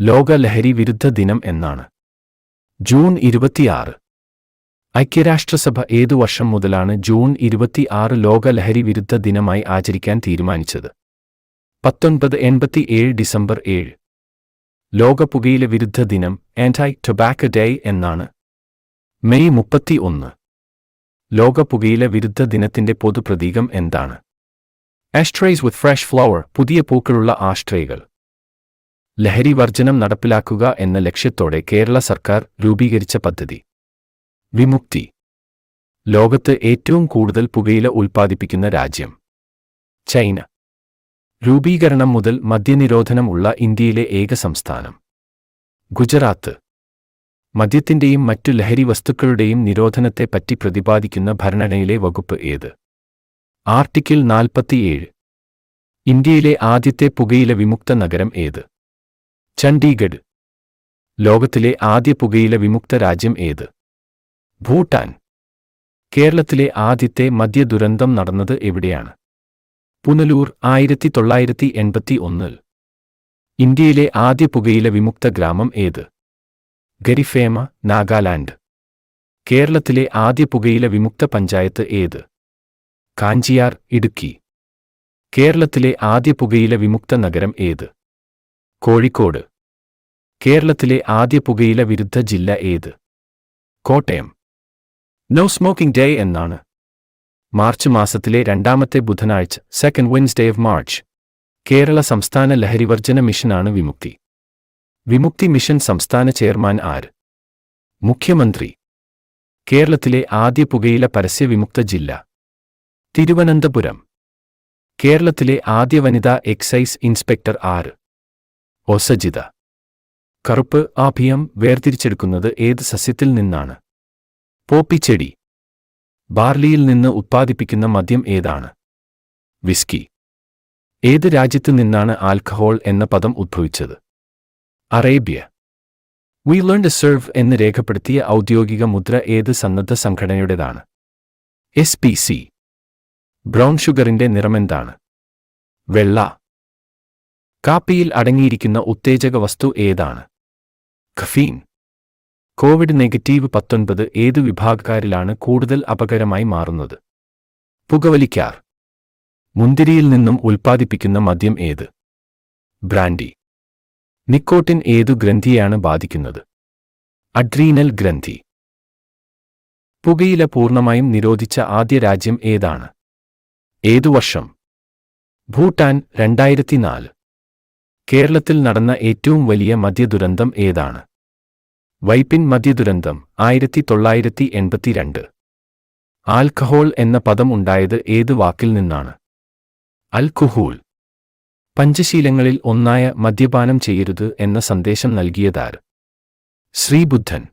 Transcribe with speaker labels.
Speaker 1: ലോക ലഹരി വിരുദ്ധ ദിനം എന്നാണ്. ജൂൺ 26. ഐക്യരാഷ്ട്രസഭ ഏതു വർഷം മുതലാണ് ജൂൺ 26 ലോക ലഹരി വിരുദ്ധ ദിനമായി ആചരിക്കാൻ തീരുമാനിച്ചത്? 1987 ഡിസംബർ 7. ലോക പുകയില വിരുദ്ധ ദിനം ആന്റി ടൊബാക്കോ ഡേ എന്നാണ്. മെയ് 31. ലോക പുകയില വിരുദ്ധ ദിനത്തിന്റെ പൊതുപ്രതീകം എന്താണ്? ആഷ്ട്രേസ് വിത്ത് ഫ്രഷ് ഫ്ലവർ, പുതിയ പൂക്കളുള്ള ആഷ്ട്രേകൾ. ലഹരി വർജനം നടപ്പിലാക്കുക എന്ന ലക്ഷ്യത്തോടെ കേരള സർക്കാർ രൂപീകരിച്ച പദ്ധതി. വിമുക്തി. ലോകത്ത് ഏറ്റവും കൂടുതൽ പുകയില ഉൽപ്പാദിപ്പിക്കുന്ന രാജ്യം? ചൈന. രൂപീകരണം മുതൽ മദ്യനിരോധനം ഉള്ള ഇന്ത്യയിലെ ഏക സംസ്ഥാനം? ഗുജറാത്ത്. മദ്യത്തിന്റെയും മറ്റു ലഹരി വസ്തുക്കളുടെയും നിരോധനത്തെപ്പറ്റി പ്രതിപാദിക്കുന്ന ഭരണഘടനയിലെ വകുപ്പ് ഏത്? ആർട്ടിക്കിൾ 47. ഇന്ത്യയിലെ ആദ്യത്തെ പുകയില വിമുക്ത നഗരം ഏത്? ചണ്ഡീഗഡ്. ലോകത്തിലെ ആദ്യ പുകയില വിമുക്ത രാജ്യം ഏത്? ഭൂട്ടാൻ. കേരളത്തിലെ ആദ്യത്തെ മദ്യ ദുരന്തം നടന്നത് എവിടെയാണ്? പുനലൂർ, 1981. ഇന്ത്യയിലെ ആദ്യ പുകയില വിമുക്ത ഗ്രാമം ഏത്? ഗരിഫേമ, നാഗാലാൻഡ്. കേരളത്തിലെ ആദ്യ പുകയില വിമുക്ത പഞ്ചായത്ത് ഏത്? കാഞ്ചിയാർ, ഇടുക്കി. കേരളത്തിലെ ആദ്യ പുകയില വിമുക്ത നഗരം ഏത്? കോഴിക്കോട്. കേരളത്തിലെ ആദ്യ പുകയില വിരുദ്ധ ജില്ല ഏത്? കോട്ടയം. നോ സ്മോക്കിംഗ് ഡേ എന്നാണ്. മാർച്ച് മാസത്തിലെ രണ്ടാമത്തെ ബുധനാഴ്ച, second Wednesday of March. Kerala സംസ്ഥാന ലഹരിവർജന മിഷനാണ് വിമുക്തി. വിമുക്തി മിഷൻ സംസ്ഥാന ചെയർമാൻ ആര്? മുഖ്യമന്ത്രി. കേരളത്തിലെ ആദ്യ പുകയില പരസ്യ വിമുക്ത ജില്ല? തിരുവനന്തപുരം. കേരളത്തിലെ ആദ്യ വനിതാ എക്സൈസ് ഇൻസ്പെക്ടർ ആര്? ഒസജിത. കറുപ്പ്, ആഭിയം വേർതിരിച്ചെടുക്കുന്നത് ഏത് സസ്യത്തിൽ നിന്നാണ്? പോപ്പിച്ചെടി. ബാർലിയിൽ നിന്ന് ഉത്പാദിപ്പിക്കുന്ന മദ്യം ഏതാണ്? വിസ്കി. ഏത് രാജ്യത്തു നിന്നാണ് ആൽക്കഹോൾ എന്ന പദം ഉദ്ഭവിച്ചത്? Arabia. We learn to serve എന്ന് രേഖപ്പെടുത്തിയ ഔദ്യോഗിക മുദ്ര ഏത് സന്നദ്ധ സംഘടനയുടേതാണ്? SPC. ബ്രൗൺ ഷുഗറിന്റെ നിറമെന്താണ്? വെള്ള. കാപ്പിയിൽ അടങ്ങിയിരിക്കുന്ന ഉത്തേജക വസ്തു ഏതാണ്? കഫീൻ. COVID-19 ഏതു വിഭാഗക്കാരിലാണ് കൂടുതൽ അപകടമായി മാറുന്നത്? പുകവലിക്കാർ. മുന്തിരിയിൽ നിന്നും ഉൽപ്പാദിപ്പിക്കുന്ന മദ്യം ഏത്? ബ്രാൻഡി. നിക്കോട്ടിൻ ഏതു ഗ്രന്ഥിയെയാണ് ബാധിക്കുന്നത്? അഡ്രീനൽ ഗ്രന്ഥി. പുകയില പൂർണ്ണമായും നിരോധിച്ച ആദ്യ രാജ്യം ഏതാണ്? ഏതു വർഷം? ഭൂട്ടാൻ, 2004. കേരളത്തിൽ നടന്ന ഏറ്റവും വലിയ മദ്യദുരന്തം ഏതാണ്? വൈപ്പിൻ മദ്യദുരന്തം, 1982. ആൽക്കഹോൾ എന്ന പദം ഉണ്ടായത് ഏത് വാക്കിൽ നിന്നാണ്? അൽക്കുഹൂൾ. പഞ്ചശീലങ്ങളിൽ ഒന്നായ മദ്യപാനം ചെയ്യരുത് എന്ന സന്ദേശം നൽകിയതാര്? ശ്രീബുദ്ധൻ.